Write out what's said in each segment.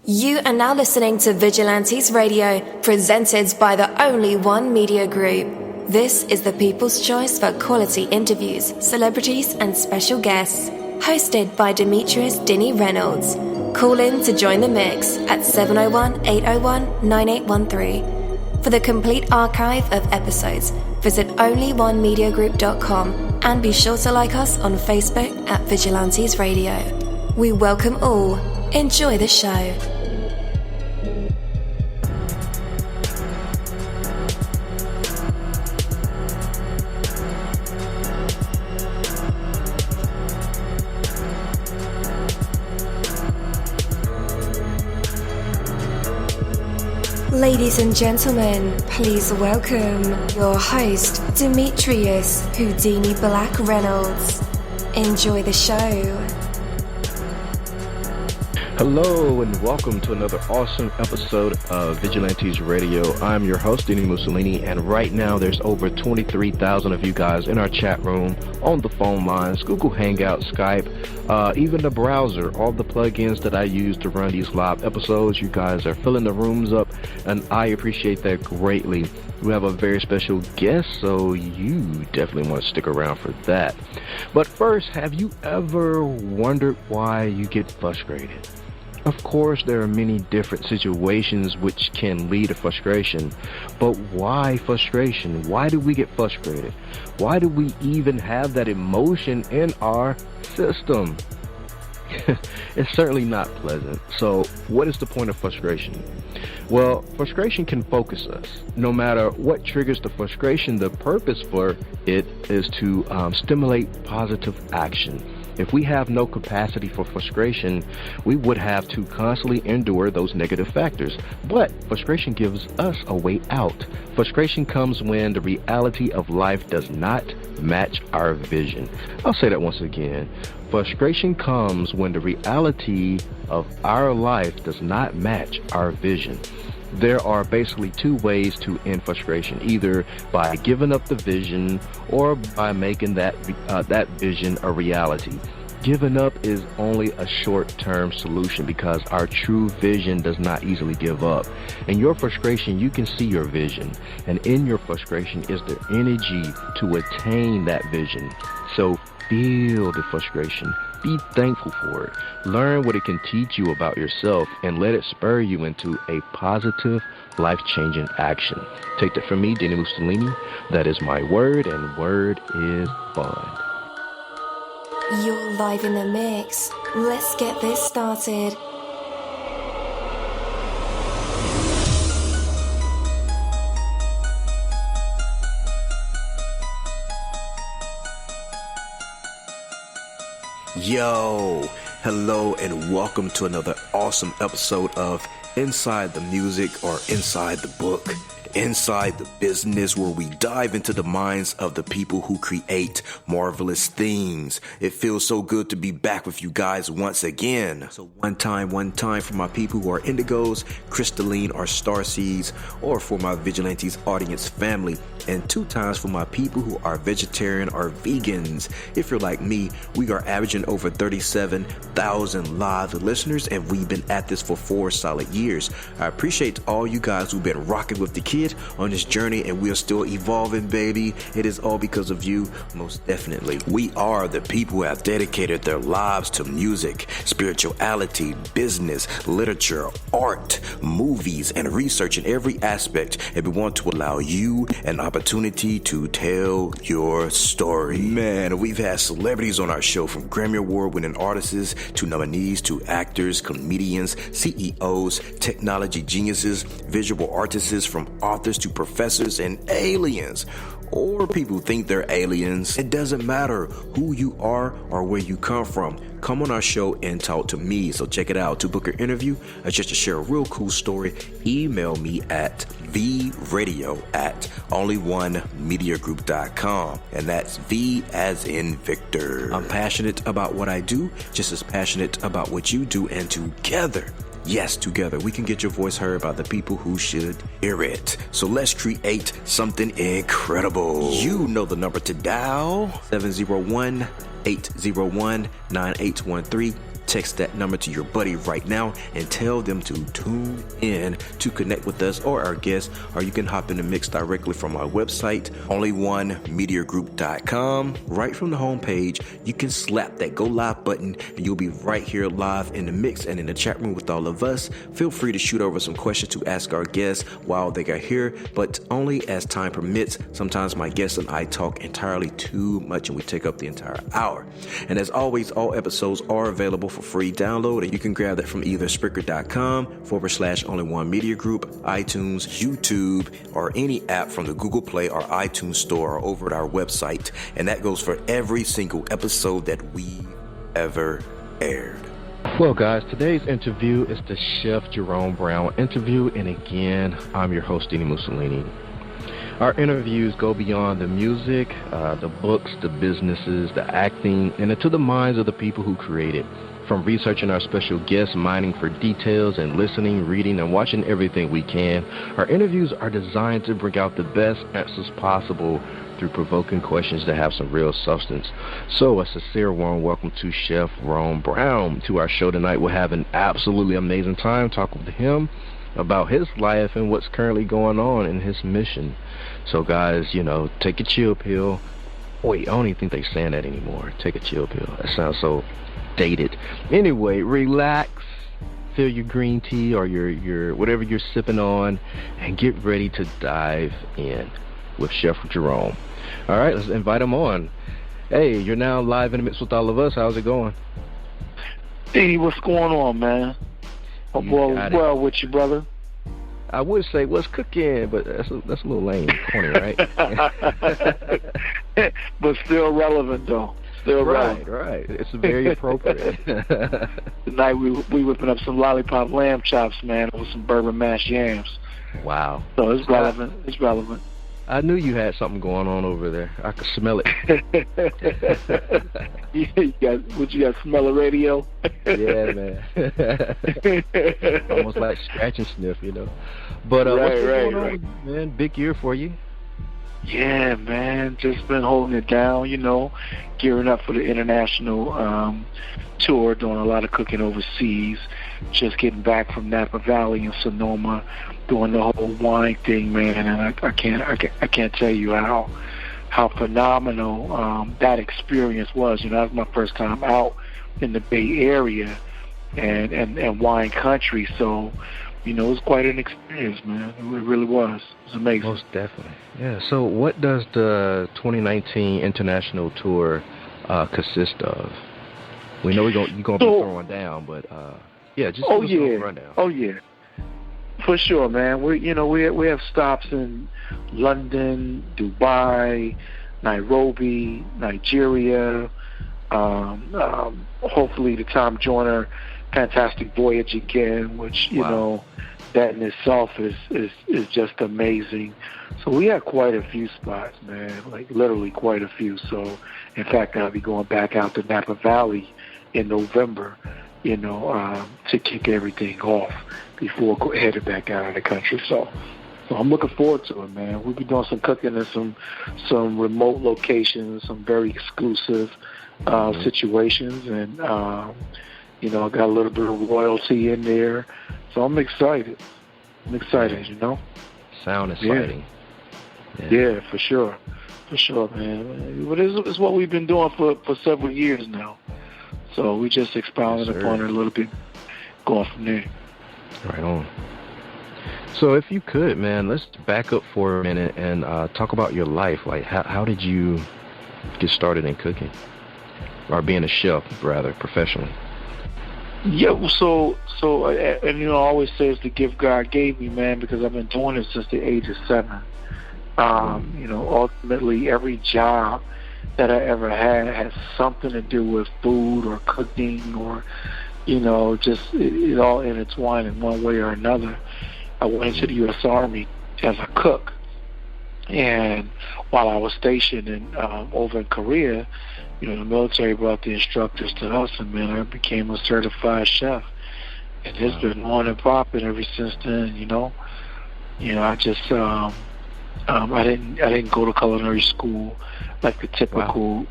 You are now listening to Vigilantes Radio, presented by the Only One Media Group. This is the people's choice for quality interviews, celebrities, and special guests. Hosted by Demetrius Dini Reynolds. Call in to join the mix at 701-801-9813. For the complete archive of episodes, visit onlyonemediagroup.com and be sure to like us on Facebook at Vigilantes Radio. We welcome all. Enjoy the show. Ladies and gentlemen, please welcome your host, Demetrius Houdini Black Reynolds. Enjoy the show. Hello and welcome to another awesome episode of Vigilantes Radio. I'm your host, Dini-Mussolini, and right now there's over 23,000 of you guys in our chat room, on the phone lines, Google Hangout, Skype, even the browser, all the plugins that I use to run these live episodes. You guys are filling the rooms up, and I appreciate that greatly. We have a very special guest, so you definitely want to stick around for that. But first, have you ever wondered why you get frustrated? Of course, there are many different situations which can lead to frustration, but why frustration? Why do we get frustrated? Why do we even have that emotion in our system? It's certainly not pleasant. So what is the point of frustration? Well, frustration can focus us. No matter what triggers the frustration, the purpose for it is to stimulate positive action. If we have no capacity for frustration, we would have to constantly endure those negative factors. But frustration gives us a way out. Frustration comes when the reality of life does not match our vision. I'll say that once again. Frustration comes when the reality of our life does not match our vision. There are basically two ways to end frustration, either by giving up the vision or by making that vision a reality. Giving up is only a short-term solution because our true vision does not easily give up. In your frustration, you can see your vision, and in your frustration is the energy to attain that vision. So feel the frustration. Be thankful for it. Learn what it can teach you about yourself and let it spur you into a positive, life-changing action. Take that from me, Dini-Mussolini. That is my word, and word is bond. You're live in the mix. Let's get this started. Yo, hello and welcome to another awesome episode of Inside the Music, or Inside the Book, Inside the Business, where we dive into the minds of the people who create marvelous things. It feels so good to be back with you guys once again. So one time for my people who are indigos, crystalline, or starseeds, or for my Vigilantes audience family, and 2 times for my people who are vegetarian or vegans. If you're like me, we are averaging over 37,000 live listeners, and we've been at this for 4 solid years. I appreciate all you guys who've been rocking with the kid on this journey, and we are still evolving, baby. It is all because of you, most definitely. We are the people who have dedicated their lives to music, spirituality, business, literature, art, movies, and research in every aspect, and we want to allow you an opportunity to tell your story. Man, we've had celebrities on our show, from Grammy Award winning artists to nominees to actors, comedians, CEOs, technology geniuses, visual artists, from authors to professors and aliens. Or people think they're aliens. It doesn't matter who you are or where you come from. Come on our show and talk to me. So check it out. To book an interview or just to share a real cool story, email me at vradio@onlyonemediagroup.com. And that's V as in Victor. I'm passionate about what I do, just as passionate about what you do, and together, yes, together, we can get your voice heard by the people who should hear it. So let's create something incredible. You know the number to dial, 701-801-9813. text that number to your buddy right now and tell them to tune in to connect with us or our guests, or you can hop in the mix directly from our website, onlyonemediagroup.com. Right from the homepage, you can slap that go live button and you'll be right here live in the mix and in the chat room with all of us. Feel free to shoot over some questions to ask our guests while they are here, but only as time permits. Sometimes my guests and I talk entirely too much and we take up the entire hour. And as always, all episodes are available for free download, and you can grab that from either Spreaker.com/onlyonemediagroup, iTunes, YouTube, or any app from the Google Play or iTunes Store, or over at our website. And that goes for every single episode that we ever aired. Well, guys, today's interview is the Chef Jerome-Brown interview, and again, I'm your host, Dini-Mussolini. Our interviews go beyond the music, the books, the businesses, the acting, and into the minds of the people who create it. From researching our special guests, mining for details, and listening, reading, and watching everything we can, our interviews are designed to bring out the best answers possible through provoking questions that have some real substance. So a sincere warm welcome to Chef Jerome-Brown to our show tonight. We'll have an absolutely amazing time talking to him about his life and what's currently going on in his mission. So guys, take a chill pill. Wait, I don't even think they're saying that anymore. Take a chill pill. That sounds so dated. Anyway, relax, fill your green tea or your whatever you're sipping on, and get ready to dive in with Chef Jerome. All right, let's invite him on. Hey, you're now live in the mix with all of us. How's it going? Hey, what's going on, man? Hope well with you, brother. I would say what's cooking, but that's a little lame, corny, right? But still relevant, though. Still relevant. Right. It's very appropriate. Tonight we whipping up some lollipop lamb chops, man, with some bourbon mashed yams. Wow. So it's relevant. It's relevant. I knew you had something going on over there. I could smell it. You got smell of radio? Yeah, man. Almost like scratch and sniff, But what's going on, man? Big year for you. Yeah, man. Just been holding it down, gearing up for the international tour, doing a lot of cooking overseas. Just getting back from Napa Valley and Sonoma, doing the whole wine thing, man. And I can't tell you how phenomenal that experience was. That was my first time out in the Bay Area and wine country. So, it was quite an experience, man. It really was. It was amazing. Most definitely. Yeah. So what does the 2019 international tour consist of? We know you're going to be throwing down, but just give us a rundown. Oh, yeah. For sure, man. We have stops in London, Dubai, Nairobi, Nigeria. Hopefully the Tom Joyner Fantastic Voyage again, which that in itself is just amazing. So we had quite a few spots, man. Like literally quite a few. So in fact, I'll be going back out to Napa Valley in November, to kick everything off before heading back out of the country. So I'm looking forward to it, man. We'll be doing some cooking in some remote locations, some very exclusive situations, and I got a little bit of royalty in there. So I'm excited. Sound exciting. Yeah, for sure, man. But it's what we've been doing for several years now. So we just expounded upon it a little bit, going from there. Right on. So if you could, man, let's back up for a minute and talk about your life. Like, how did you get started in cooking? Or being a chef, rather, professionally? Yeah, so I always say it's the gift God gave me, man, because I've been doing it since the age of 7. Ultimately, every job that I ever had something to do with food or cooking or, just it all intertwined in one way or another. I went into the U.S. Army as a cook, and while I was stationed over in Korea, the military brought the instructors to us, and man, I became a certified chef, and it's been on and popping ever since then. I just I didn't go to culinary school like the typical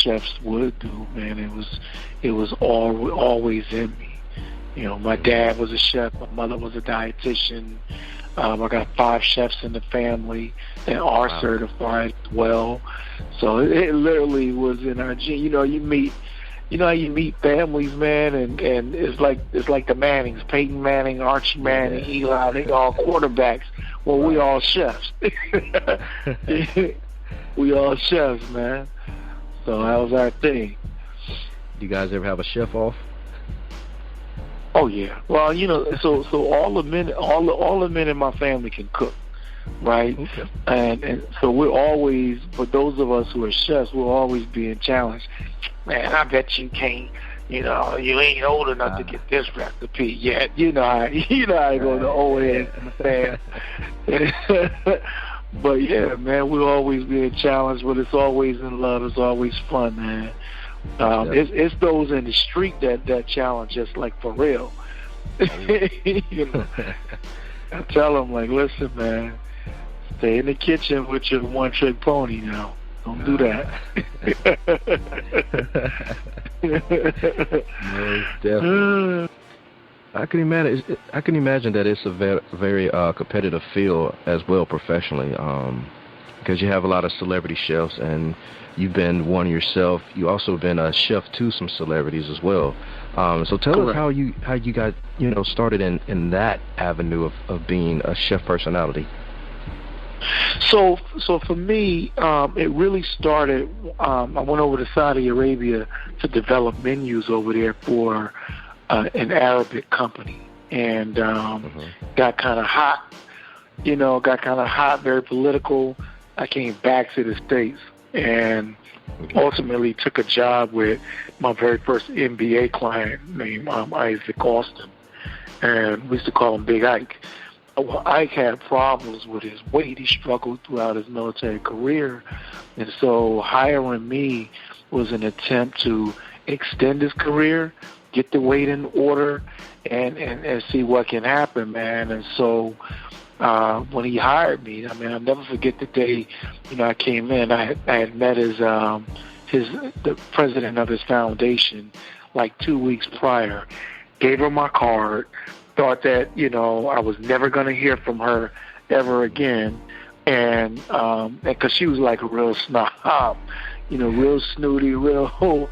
chefs would do, man. It was always in me. You know, my dad was a chef, my mother was a dietitian. I got 5 chefs in the family that are certified as well. So it literally was in our gene. You know, you know how you meet families, man, and it's like the Mannings, Peyton Manning, Archie Manning, Eli, they all quarterbacks. Well, we all chefs. We all chefs, man. So that was our thing. Do you guys ever have a chef off? Oh yeah. Well, you know, so all the men in my family can cook, right? Okay. And so we're always, for those of us who are chefs, we're always being challenged. Man, I bet you can't. You know, you ain't old enough to get this recipe yet. You know how I go to old heads in the fan. But yeah, man, we're always being challenged, but it's always in love. It's always fun, man. It's those in the street that challenge us, like, for real. You know, I tell them, like, listen, man, stay in the kitchen with your one-trick pony now. Don't do that. Most definitely. I can imagine that it's a very competitive field as well professionally, because you have a lot of celebrity chefs, and you've been one yourself. You also been a chef to some celebrities as well. So tell us how you got started in that avenue of being a chef personality. So for me, it really started. I went over to Saudi Arabia to develop menus over there for an Arabic company, and got kind of hot. Very political. I came back to the States and ultimately took a job with my very first NBA client named Isaac Austin, and we used to call him Big Ike. Well, Ike had problems with his weight. He struggled throughout his military career, and so hiring me was an attempt to extend his career, get the weight in order, and see what can happen, man. And so when he hired me, I mean, I'll never forget the day, I came in. I had met the president of his foundation like 2 weeks prior, gave her my card, thought that, I was never going to hear from her ever again. And because she was like a real snob, real snooty, real,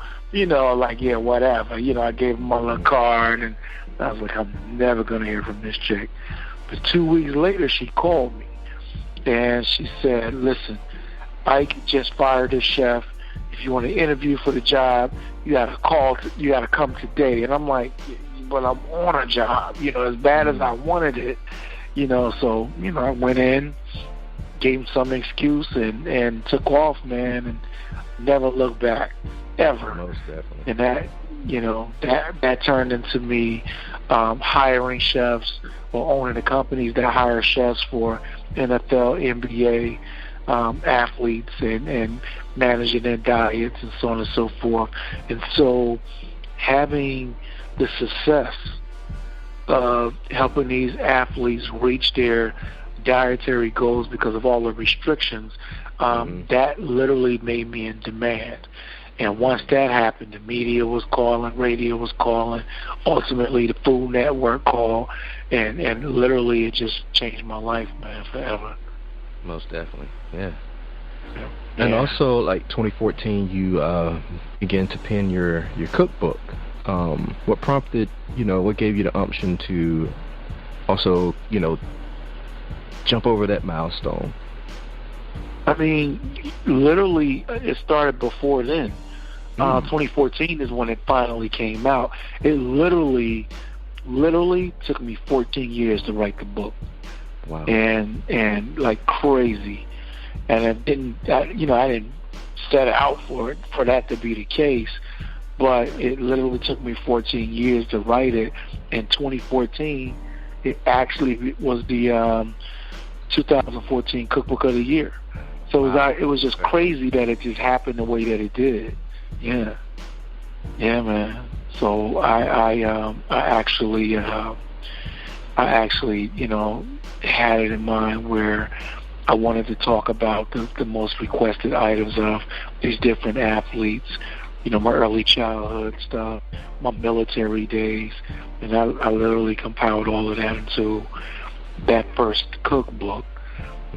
like, yeah, whatever. I gave her my little card, and I was like, I'm never going to hear from this chick. But 2 weeks later, she called me, and she said, listen, Ike just fired his chef. If you want to interview for the job, you got to come today. And I'm like, but I'm on a job, as bad as I wanted it, so, I went in, gave him some excuse and took off, man, and never looked back, ever. Most definitely. And that turned into me hiring chefs or owning the companies that hire chefs for NFL, NBA athletes and managing their diets and so on and so forth. And so having the success of helping these athletes reach their dietary goals because of all the restrictions, that literally made me in demand. And once that happened, the media was calling, radio was calling, ultimately the Food Network called, and literally it just changed my life, man, forever. Most definitely, yeah. And also, like 2014, you began to pen your cookbook. What prompted, what gave you the umption to also, jump over that milestone? I mean, literally, it started before then. 2014 is when it finally came out. It literally took me 14 years to write the book. Wow. And like crazy. And I didn't set out for that to be the case. But it literally took me 14 years to write it. In 2014, it actually was the 2014 Cookbook of the Year. So it was just crazy that it just happened the way that it did. Yeah, man. So I actually had it in mind where I wanted to talk about the most requested items of these different athletes, my early childhood stuff, my military days, and I literally compiled all of that into that first cookbook,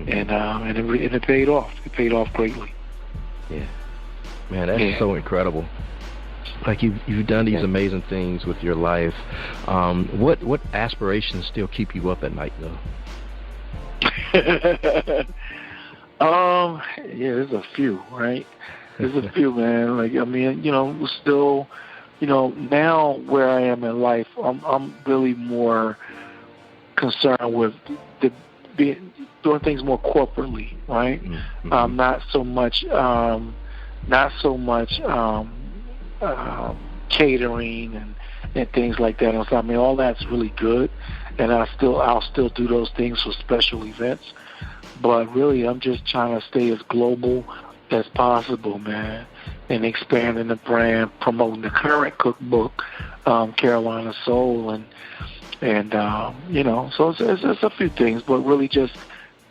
and it paid off. It paid off greatly. Yeah, man, that's so incredible. Like you've done these amazing things with your life. What aspirations still keep you up at night, though? There's a few, right? There's a few, man. Like, we're still, now where I am in life, I'm really more concerned with doing things more corporately, right? Mm-hmm. Not so much catering and things like that. And so, all that's really good, and I'll still do those things for special events. But really, I'm just trying to stay as global as possible, man, and expanding the brand, promoting the current cookbook, Carolina Soul, and so it's a few things, but really just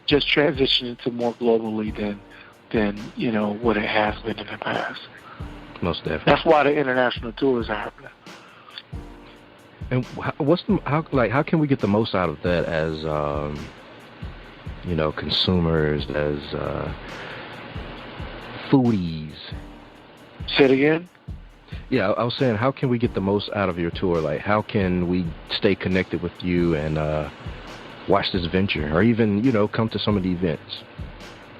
transitioning to more globally than what it has been in the past. Most definitely. That's why the international tours are happening. And how can we get the most out of that as consumers, as foodies? Say it again? Yeah, I was saying, how can we get the most out of your tour? Like, how can we stay connected with you and watch this venture, or even come to some of the events?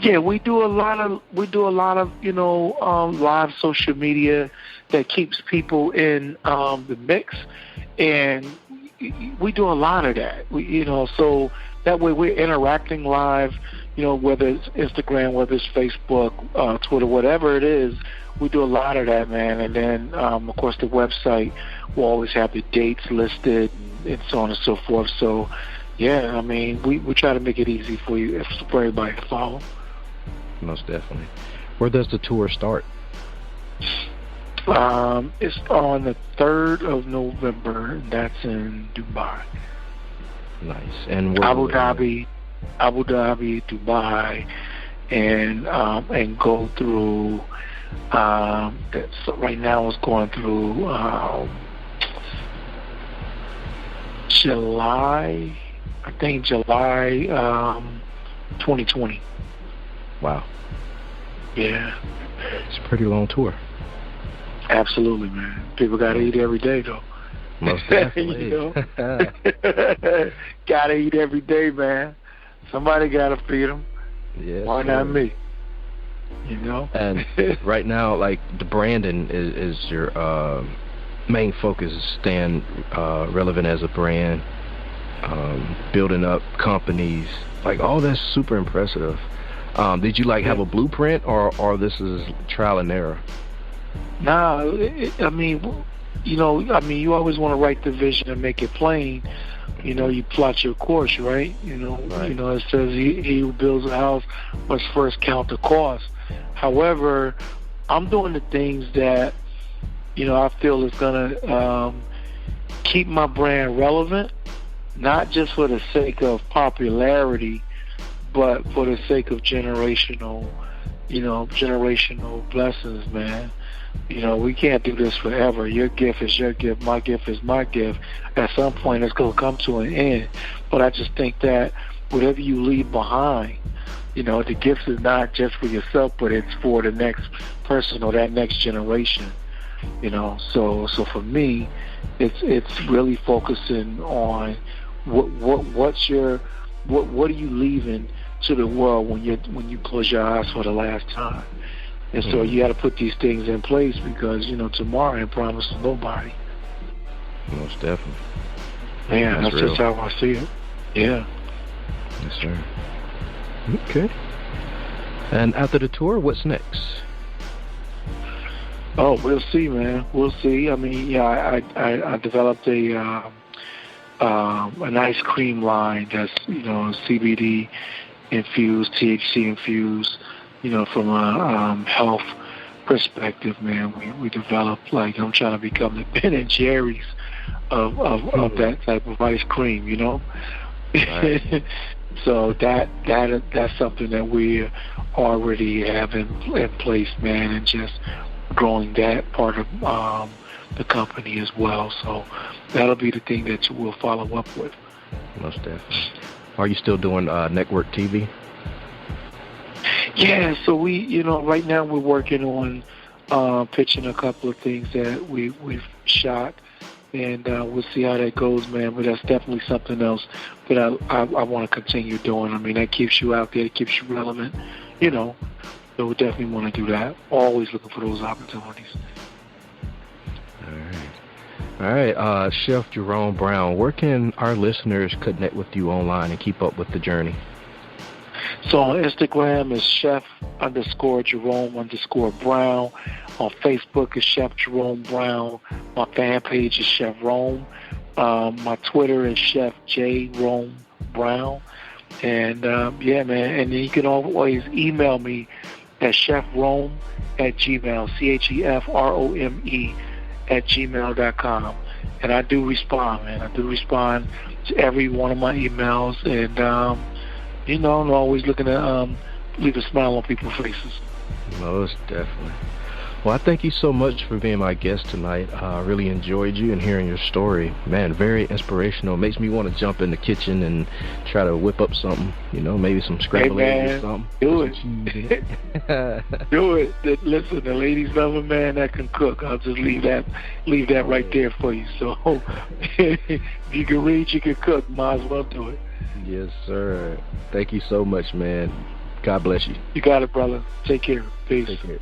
Yeah, we do a lot of live social media that keeps people in the mix, and we do a lot of that. So that way we're interacting live. Whether it's Instagram, whether it's Facebook, Twitter, whatever it is, we do a lot of that, man. And then of course the website will always have the dates listed and so on and so forth. So yeah, we try to make it easy for everybody to follow. Most definitely. Where does the tour start? It's on the 3rd of November, and that's in Dubai. Nice. And Abu Dhabi, Dubai, and go through. Right now, it's going through July. I think July 2020. Wow. Yeah. It's a pretty long tour. Absolutely, man. People got to eat every day, though. Most definitely. Got to eat every day, man. Somebody got to feed them. Yes, why not me? And right now, like, the branding is your main focus, is staying relevant as a brand, building up companies. Like, all that's super impressive. Did you have a blueprint, or this is trial and error? Nah, you always want to write the vision and make it plain. You plot your course, right? Right. It says he who builds a house must first count the cost. However, I'm doing the things that, I feel is going to keep my brand relevant, not just for the sake of popularity, but for the sake of generational blessings, man. We can't do this forever. Your gift is your gift. My gift is my gift. At some point, it's going to come to an end. But I just think that whatever you leave behind, the gift is not just for yourself, but it's for the next person or that next generation. So for me, it's really focusing on what are you leaving to the world when you close your eyes for the last time. And so you got to put these things in place, because tomorrow ain't promised to nobody. Most definitely. Yeah, that's just how I see it. Yeah. Yes, sir. Okay. And after the tour, what's next? Oh, we'll see, man. We'll see. I developed an ice cream line that's CBD infused, THC infused. From a health perspective, man, we developed, I'm trying to become the Ben and Jerry's of that type of ice cream, Right. So that's something that we already have in place, man, and just growing that part of the company as well. So that'll be the thing that you will follow up with. Most definitely. Are you still doing network TV? Yeah, so we, right now we're working on pitching a couple of things that we've shot, and we'll see how that goes, man. But that's definitely something else that I want to continue doing. I mean, that keeps you out there, it keeps you relevant, So we definitely want to do that. Always looking for those opportunities. All right, Chef Jerome-Brown, where can our listeners connect with you online and keep up with the journey? So on Instagram is chef_Jerome_Brown. On Facebook is Chef Jerome Brown. My fan page is Chef Rome. My Twitter is chef-jerome-brown. And yeah, man. And then you can always email me at chefrome@gmail, chefrome@gmail.com. And I do respond, man. I do respond to every one of my emails, and I'm always looking to leave a smile on people's faces. Most definitely. Well, I thank you so much for being my guest tonight. I really enjoyed you and hearing your story. Man, very inspirational. Makes me want to jump in the kitchen and try to whip up something, maybe some scrambled eggs or something. Do it. Do it. Listen, the ladies love a man that can cook. I'll just leave that right there for you. So if you can read, you can cook. Might as well do it. Yes, sir. Thank you so much, man. God bless you. You got it, brother. Take care. Peace. Take care.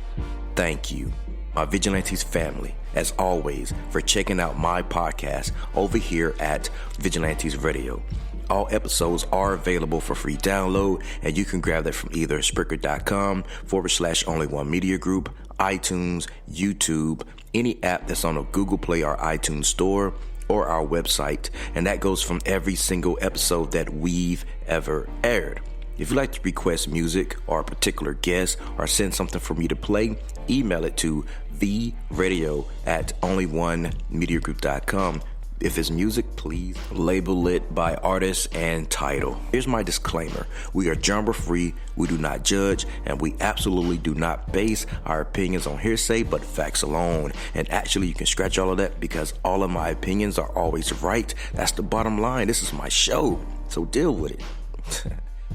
Thank you, my Vigilantes family, as always, for checking out my podcast over here at Vigilantes Radio. All episodes are available for free download, and you can grab that from either Spreaker.com/only1mediagroup, iTunes, YouTube, any app that's on a Google Play or iTunes store, or our website, and that goes from every single episode that we've ever aired. If you'd like to request music or a particular guest or send something for me to play, email it to theradio@only1mediagroup.com. If it's music, please label it by artist and title. Here's my disclaimer. We are genre-free, we do not judge, and we absolutely do not base our opinions on hearsay, but facts alone. And actually, you can scratch all of that because all of my opinions are always right. That's the bottom line. This is my show, so deal with it.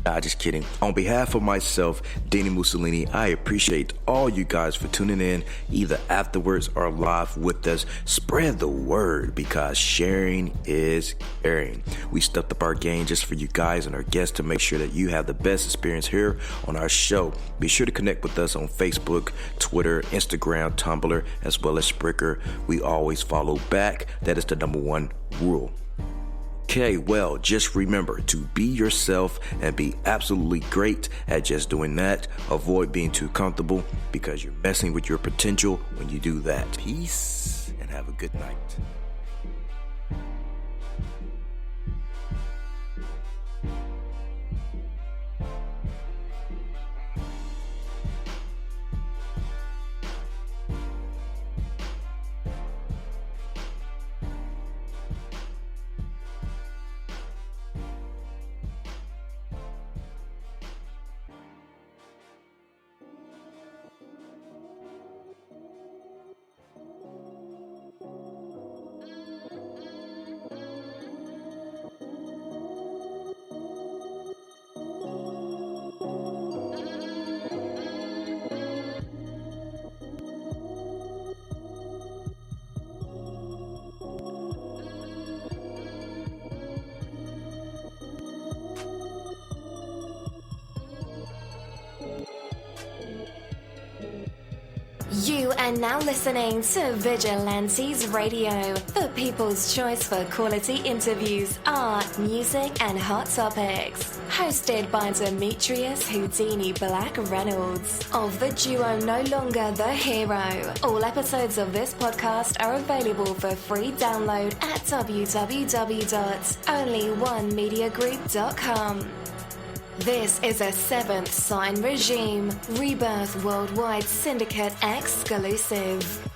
Nah, just kidding. On behalf of myself, Dini-Mussolini, I appreciate all you guys for tuning in, either afterwards or live with us. Spread the word, because sharing is caring. We stepped up our game just for you guys and our guests to make sure that you have the best experience here on our show. Be sure to connect with us on Facebook, Twitter, Instagram, Tumblr, as well as Spreaker. We always follow back. That is the #1 rule. Okay, well, just remember to be yourself and be absolutely great at just doing that. Avoid being too comfortable, because you're messing with your potential when you do that. Peace, and have a good night. You are now listening to Vigilantes Radio, the people's choice for quality interviews, art, music, and hot topics. Hosted by Demetrius Houdini Black Reynolds of the duo No Longer the Hero. All episodes of this podcast are available for free download at www.only1mediagroup.com. This is a 7th Sign Regime Rebirth Worldwide Syndicate exclusive.